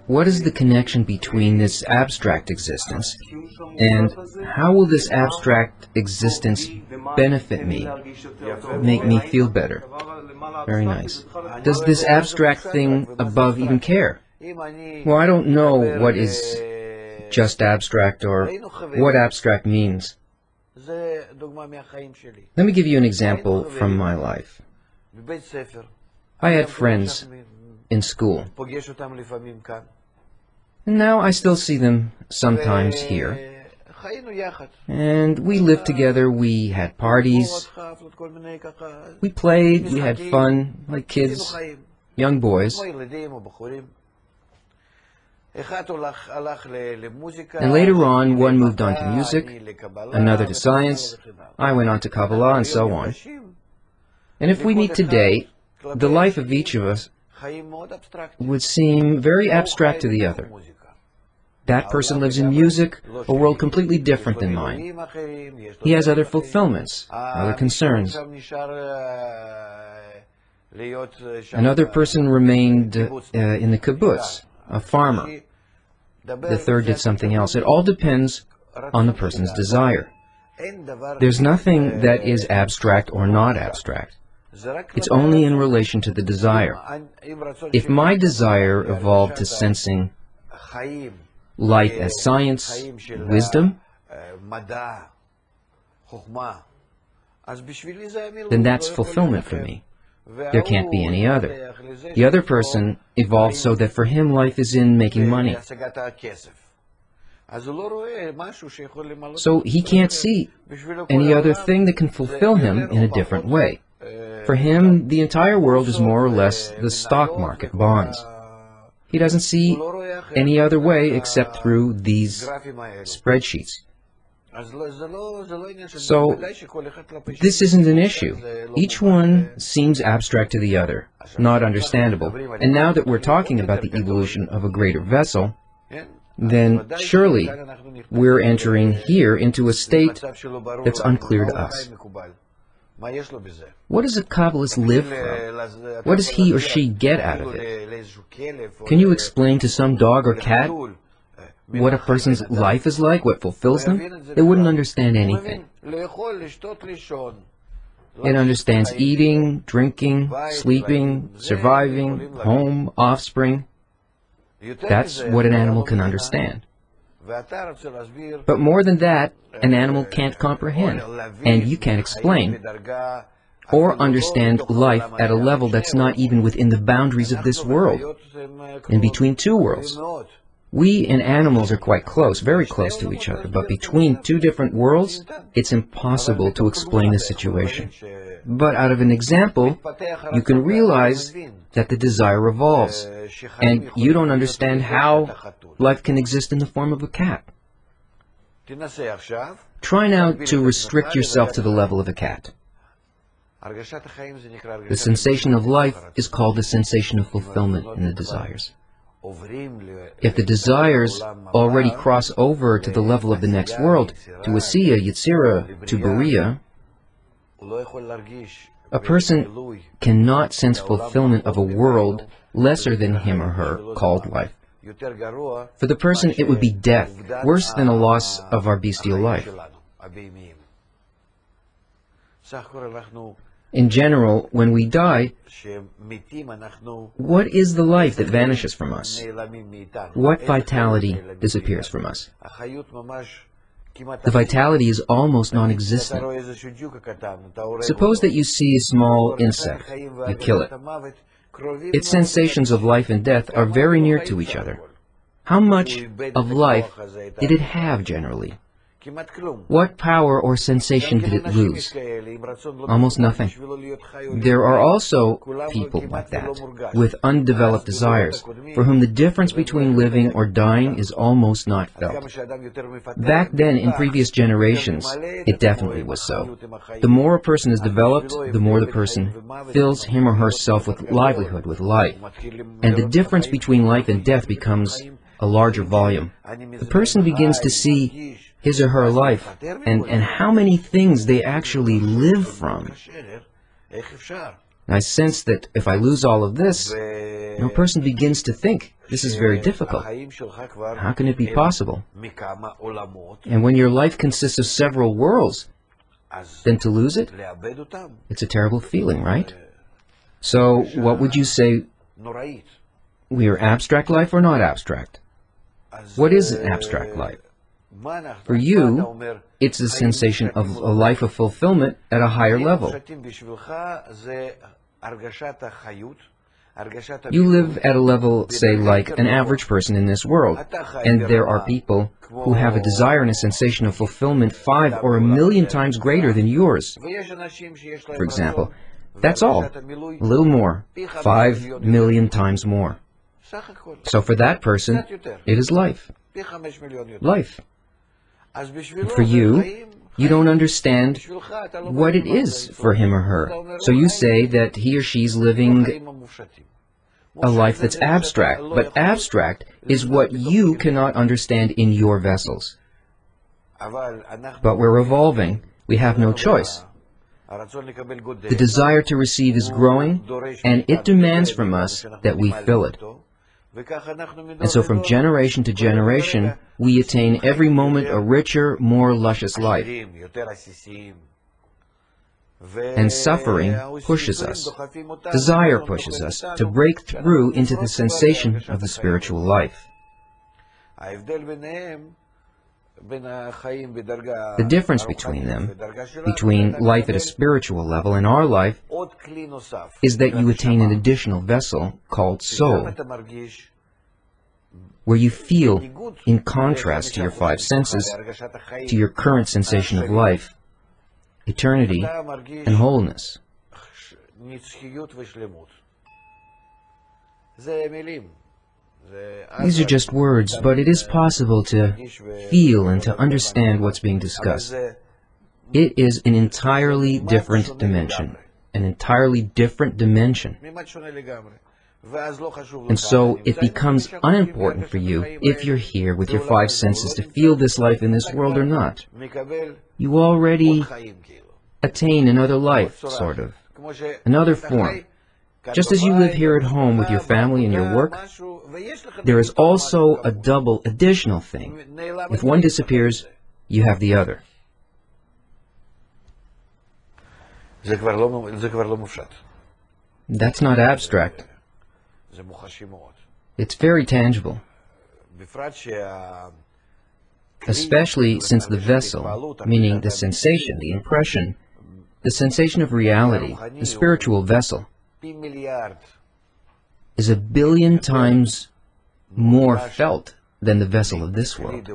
What is the connection between this abstract existence, and how will this abstract existence benefit me, make me feel better? Very nice. Does this abstract thing above even care? Well, I don't know what is just abstract or what abstract means. Let me give you an example from my life. I had friends in school. And now I still see them sometimes here. And we lived together, we had parties, we played, we had fun, like kids, young boys. And later on, one moved on to music, another to science, I went on to Kabbalah, and so on. And if we meet today, the life of each of us would seem very abstract to the other. That person lives in music, a world completely different than mine. He has other fulfillments, other concerns. Another person remained in the Kibbutz, a farmer. The third did something else. It all depends on the person's desire. There's nothing that is abstract or not abstract. It's only in relation to the desire. If my desire evolved to sensing life as science, wisdom, then that's fulfillment for me. There can't be any other. The other person evolved so that for him life is in making money. So he can't see any other thing that can fulfill him in a different way. For him, the entire world is more or less the stock market, bonds. He doesn't see any other way except through these spreadsheets. So, this isn't an issue. Each one seems abstract to the other, not understandable. And now that we're talking about the evolution of a greater vessel, then surely we're entering here into a state that's unclear to us. What does a Kabbalist live from? What does he or she get out of it? Can you explain to some dog or cat what a person's life is like, what fulfills them? They wouldn't understand anything. It understands eating, drinking, sleeping, surviving, home, offspring. That's what an animal can understand. But more than that, an animal can't comprehend, and you can't explain or understand life at a level that's not even within the boundaries of this world, in between two worlds. We and animals are quite close, very close to each other, but between two different worlds, it's impossible to explain the situation. But out of an example, you can realize that the desire evolves, and you don't understand how life can exist in the form of a cat. Try now to restrict yourself to the level of a cat. The sensation of life is called the sensation of fulfillment in the desires. If the desires already cross over to the level of the next world, to Asiya, Yetzirah, to Bariya, a person cannot sense fulfillment of a world lesser than him or her called life. For the person, it would be death, worse than a loss of our bestial life. In general, when we die, what is the life that vanishes from us? What vitality disappears from us? The vitality is almost non-existent. Suppose that you see a small insect, you kill it. Its sensations of life and death are very near to each other. How much of life did it have generally? What power or sensation did it lose? Almost nothing. There are also people like that, with undeveloped desires, for whom the difference between living or dying is almost not felt. Back then, in previous generations, it definitely was so. The more a person is developed, the more the person fills him or herself with livelihood, with life. And the difference between life and death becomes a larger volume. The person begins to see his or her life, and how many things they actually live from. I sense that if I lose all of this, a person begins to think, this is very difficult. How can it be possible? And when your life consists of several worlds, then to lose it, it's a terrible feeling, right? So, what would you say? We are abstract life or not abstract? What is an abstract life? For you, it's the sensation of a life of fulfillment at a higher level. You live at a level, say, like an average person in this world, and there are people who have a desire and a sensation of fulfillment 5 or 1,000,000 times greater than yours. For example, that's all. A little more. 5 million times more. So for that person, it is life. Life. And for you, you don't understand what it is for him or her. So you say that he or she's living a life that's abstract. But abstract is what you cannot understand in your vessels. But we're evolving. We have no choice. The desire to receive is growing, and it demands from us that we fill it. And so from generation to generation, we attain every moment a richer, more luscious life. And suffering pushes us. Desire pushes us to break through into the sensation of the spiritual life. The difference between them, between life at a spiritual level and our life, is that you attain an additional vessel called soul, where you feel, in contrast to your 5 senses, to your current sensation of life, eternity and wholeness. These are just words, but it is possible to feel and to understand what's being discussed. It is an entirely different dimension. An entirely different dimension. And so it becomes unimportant for you if you're here with your 5 senses to feel this life in this world or not. You already attain another life, sort of. Another form. Just as you live here at home with your family and your work, there is also a double additional thing. If one disappears, you have the other. That's not abstract. It's very tangible. Especially since the vessel, meaning the sensation, the impression, the sensation of reality, the spiritual vessel, is 1 billion times more felt than the vessel of this world.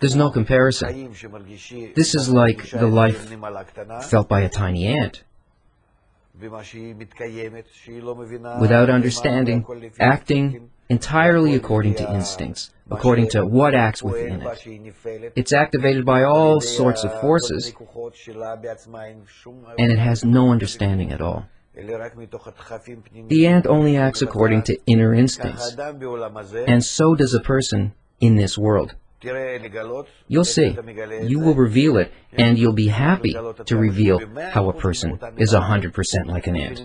There's no comparison. This is like the life felt by a tiny ant. Without understanding, acting entirely according to instincts, according to what acts within it. It's activated by all sorts of forces, and it has no understanding at all. The ant only acts according to inner instincts, and so does a person in this world. You'll see. You will reveal it, and you'll be happy to reveal how a person is 100% like an ant.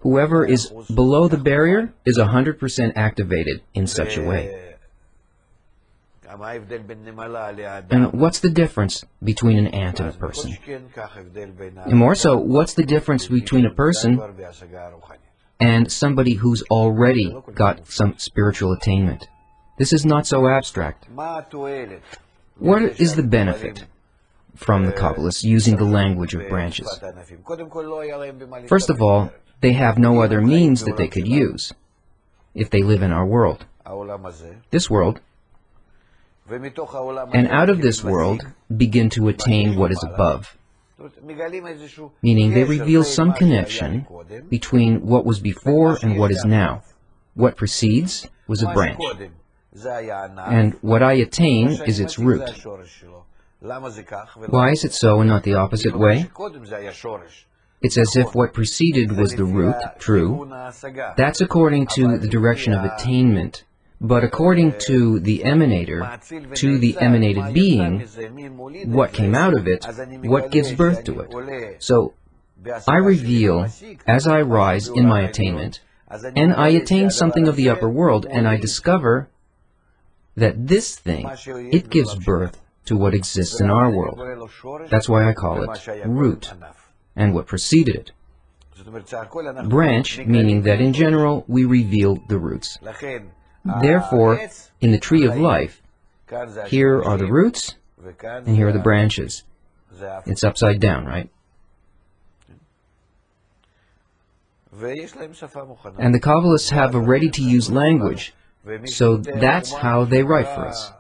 Whoever is below the barrier is 100% activated in such a way. And what's the difference between an ant and a person? And more so, what's the difference between a person and somebody who's already got some spiritual attainment? This is not so abstract. What is the benefit from the Kabbalists using the language of branches? First of all, they have no other means that they could use if they live in our world. This world. And out of this world begin to attain what is above. Meaning they reveal some connection between what was before and what is now. What precedes was a branch. And what I attain is its root. Why is it so and not the opposite way? It's as if what preceded was the root, true. That's according to the direction of attainment. But according to the emanator, to the emanated being, what came out of it, what gives birth to it. So, I reveal as I rise in my attainment, and I attain something of the upper world, and I discover that this thing, it gives birth to what exists in our world. That's why I call it root, and what preceded it. Branch, meaning that in general, we reveal the roots. Therefore, in the tree of life, here are the roots, and here are the branches. It's upside down, right? And the Kabbalists have a ready-to-use language, so that's how they write for us.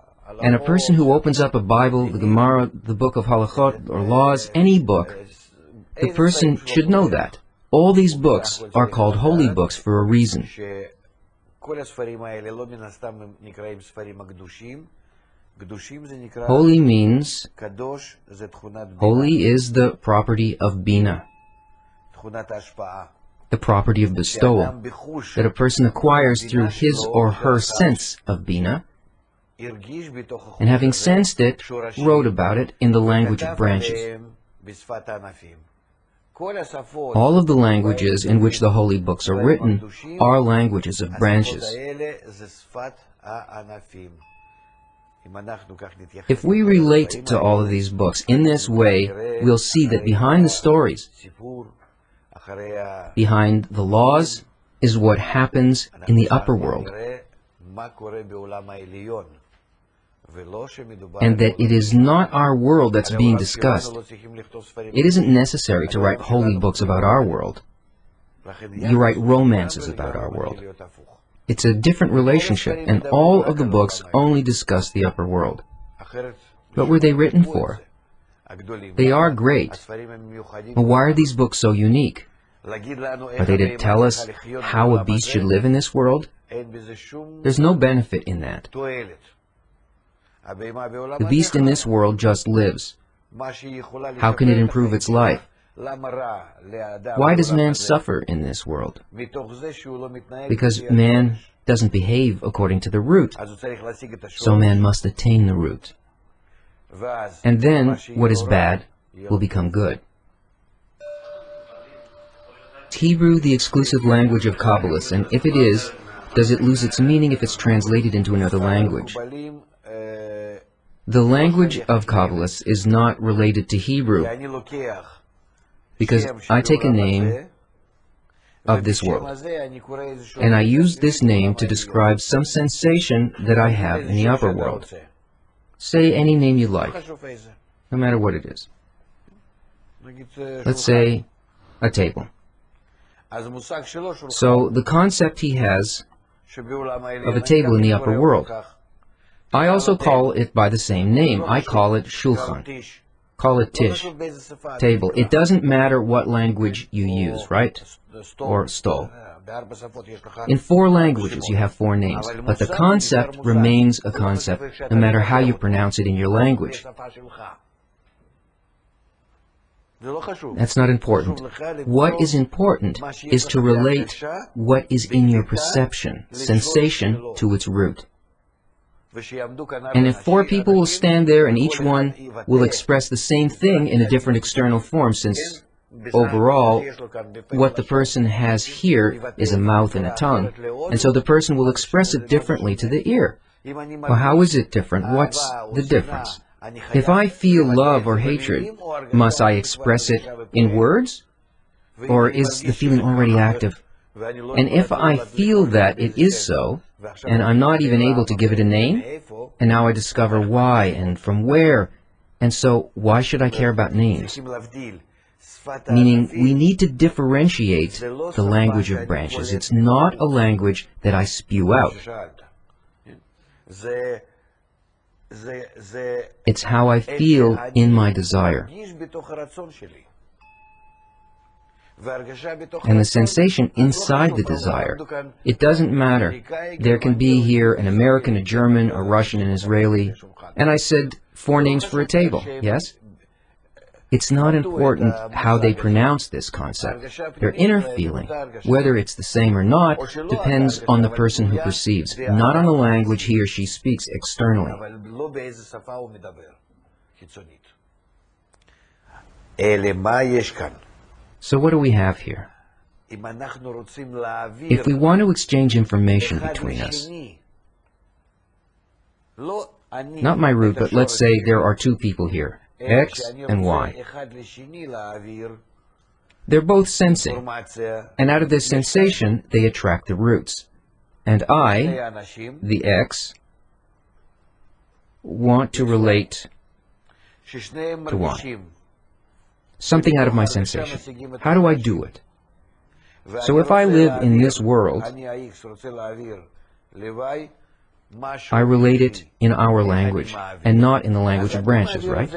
And a person who opens up a Bible, the Gemara, the book of Halachot, or laws, any book, the person should know that. All these books are called holy books for a reason. Holy means, holy is the property of Bina, the property of bestowal, that a person acquires through his or her sense of Bina, and having sensed it, wrote about it in the language of branches. All of the languages in which the holy books are written are languages of branches. If we relate to all of these books in this way, we'll see that behind the stories, behind the laws, is what happens in the upper world, and that it is not our world that's being discussed. It isn't necessary to write holy books about our world. You write romances about our world. It's a different relationship, and all of the books only discuss the upper world. What were they written for? They are great. But why are these books so unique? Are they to tell us how a beast should live in this world? There's no benefit in that. The beast in this world just lives. How can it improve its life? Why does man suffer in this world? Because man doesn't behave according to the root. So man must attain the root. And then what is bad will become good. Is Hebrew the exclusive language of Kabbalists? And if it is, does it lose its meaning if it's translated into another language? The language of Kabbalists is not related to Hebrew, because I take a name of this world, and I use this name to describe some sensation that I have in the upper world. Say any name you like, no matter what it is. Let's say a table. So the concept he has of a table in the upper world, I also call it by the same name. I call it shulchan. Call it tish, table. It doesn't matter what language you use, right? Or stol. In 4 languages you have 4 names, but the concept remains a concept no matter how you pronounce it in your language. That's not important. What is important is to relate what is in your perception, sensation, to its root. And if 4 people will stand there and each one will express the same thing in a different external form, since overall what the person has here is a mouth and a tongue, and so the person will express it differently to the ear. Well, how is it different? What's the difference? If I feel love or hatred, must I express it in words? Or is the feeling already active? And if I feel that it is so, and I'm not even able to give it a name, and now I discover why and from where, and so why should I care about names? Meaning, we need to differentiate the language of branches. It's not a language that I spew out. It's how I feel in my desire. And the sensation inside the desire, it doesn't matter. There can be here an American, a German, a Russian, an Israeli. And I said 4 names for a table, yes? It's not important how they pronounce this concept. Their inner feeling, whether it's the same or not, depends on the person who perceives, not on the language he or she speaks externally. So what do we have here? If we want to exchange information between us, not my root, but let's say there are two people here, X and Y. They're both sensing, and out of this sensation, they attract the roots. And I, the X, want to relate to Y. Something out of my sensation. How do I do it? So if I live in this world, I relate it in our language, and not in the language of branches, right?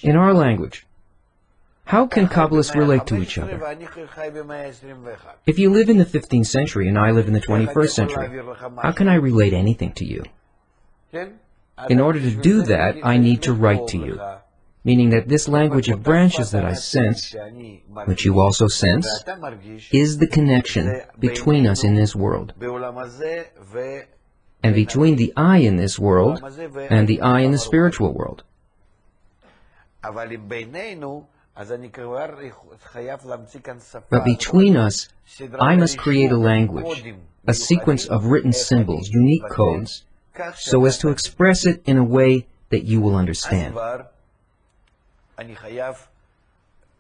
In our language. How can Kabbalists relate to each other? If you live in the 15th century and I live in the 21st century, how can I relate anything to you? In order to do that, I need to write to you, meaning that this language of branches that I sense, which you also sense, is the connection between us in this world, and between the I in this world and the I in the spiritual world. But between us, I must create a language, a sequence of written symbols, unique codes, so as to express it in a way that you will understand.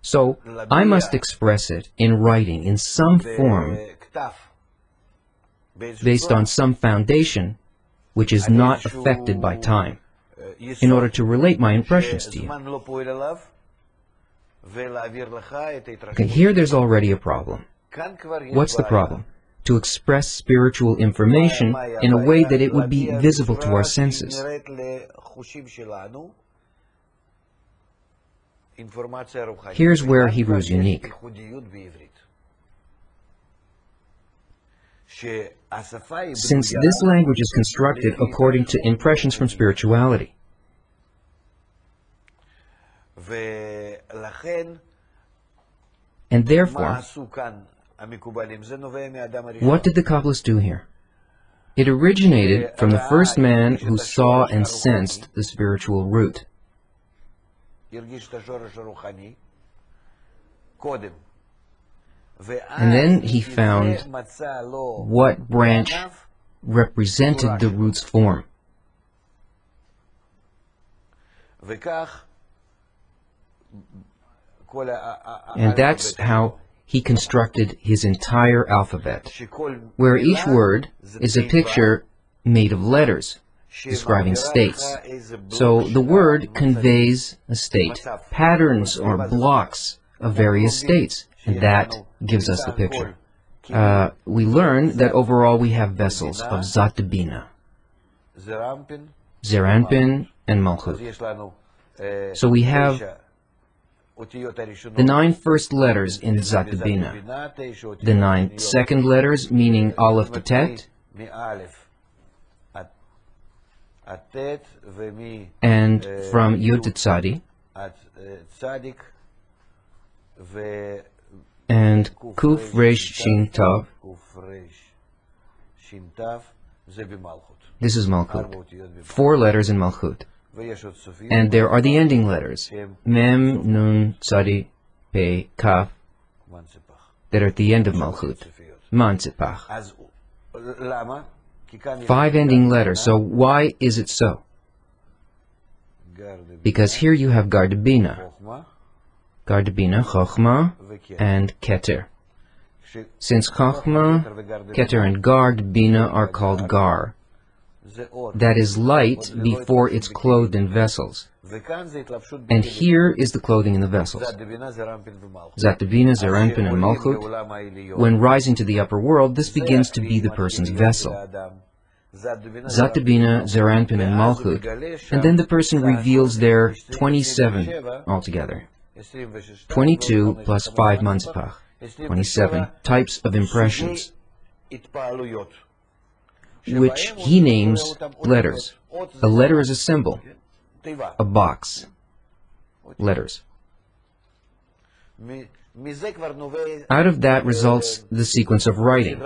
So, I must express it in writing, in some form, based on some foundation, which is not affected by time, in order to relate my impressions to you. Okay, here there's already a problem. What's the problem? To express spiritual information in a way that it would be visible to our senses. Here's where Hebrew is unique. Since this language is constructed according to impressions from spirituality. And therefore, what did the Kabbalists do here? It originated from the first man who saw and sensed the spiritual root. And then he found what branch represented the root's form. And that's how he constructed his entire alphabet, where each word is a picture made of letters, describing states. So the word conveys a state, patterns or blocks of various states, and that gives us the picture. We learn that overall we have vessels of Zat Bina, Zeranpin, and Malchut. So we have the 9 first letters in Zat Bina, the 9 second letters meaning Aleph to Tet, and from Yud to Tzadi, and Kuf Resh Shin Tav. This is Malchut. 4 letters in Malchut. And there are the ending letters, Mem, Nun, Tzadi, Pe, Kaf, that are at the end of Malchut, Mansipach. 5 ending letters. So why is it so? Because here you have Gardebina, Chochma, and Keter. Since Chochma, Keter, and Gardebina are called Gar, that is light before it's clothed in vessels. And here is the clothing in the vessels. Zat Bina, Zeranpin, and Malchut. When rising to the upper world, this begins to be the person's vessel. Zat Bina, Zeranpin, and Malchut. And then the person reveals their 27 altogether. 22 plus 5 Mansipach. 27 types of impressions, which he names letters. A letter is a symbol, a box, letters. Out of that results the sequence of writing,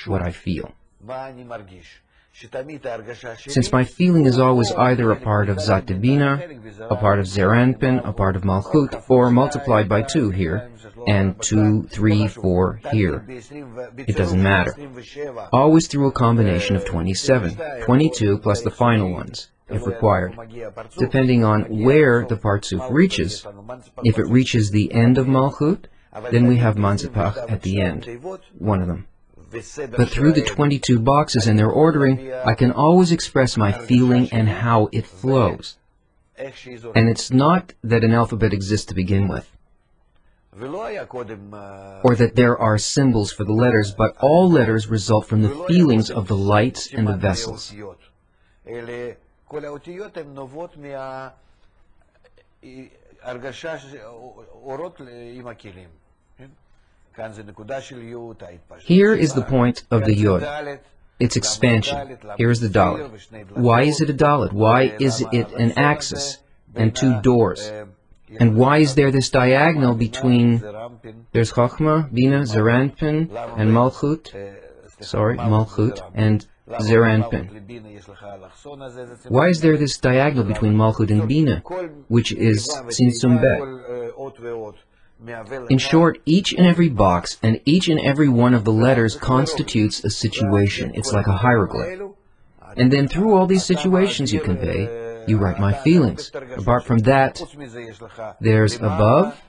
what I feel. Since my feeling is always either a part of Zat Bina, a part of Zeranpin, a part of Malchut, or multiplied by 2 here, and 2, 3, 4 here, it doesn't matter. Always through a combination of 27, 22 plus the final ones, if required. Depending on where the Partsuf reaches, if it reaches the end of Malchut, then we have Manzipach at the end, one of them. But through the 22 boxes and their ordering, I can always express my feeling and how it flows. And it's not that an alphabet exists to begin with, or that there are symbols for the letters, but all letters result from the feelings of the lights and the vessels. Here is the point of the Yod, its expansion. Here is the Dalet. Why is it a Dalet? Why is it an axis and 2 doors? And why is there this diagonal between, there's Chochmah, Bina, Zeranpin, and Malchut, and Zeranpin. Why is there this diagonal between Malchut and Bina, which is Tzimtzum Bet? In short, each and every box and each and every one of the letters constitutes a situation. It's like a hieroglyph. And then through all these situations you convey, you write my feelings. Apart from that, there's above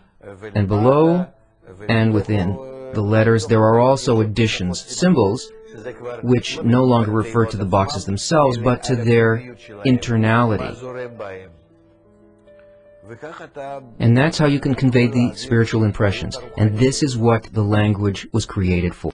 and below and within the letters. There are also additions, symbols, which no longer refer to the boxes themselves, but to their internality. And that's how you can convey the spiritual impressions. And this is what the language was created for.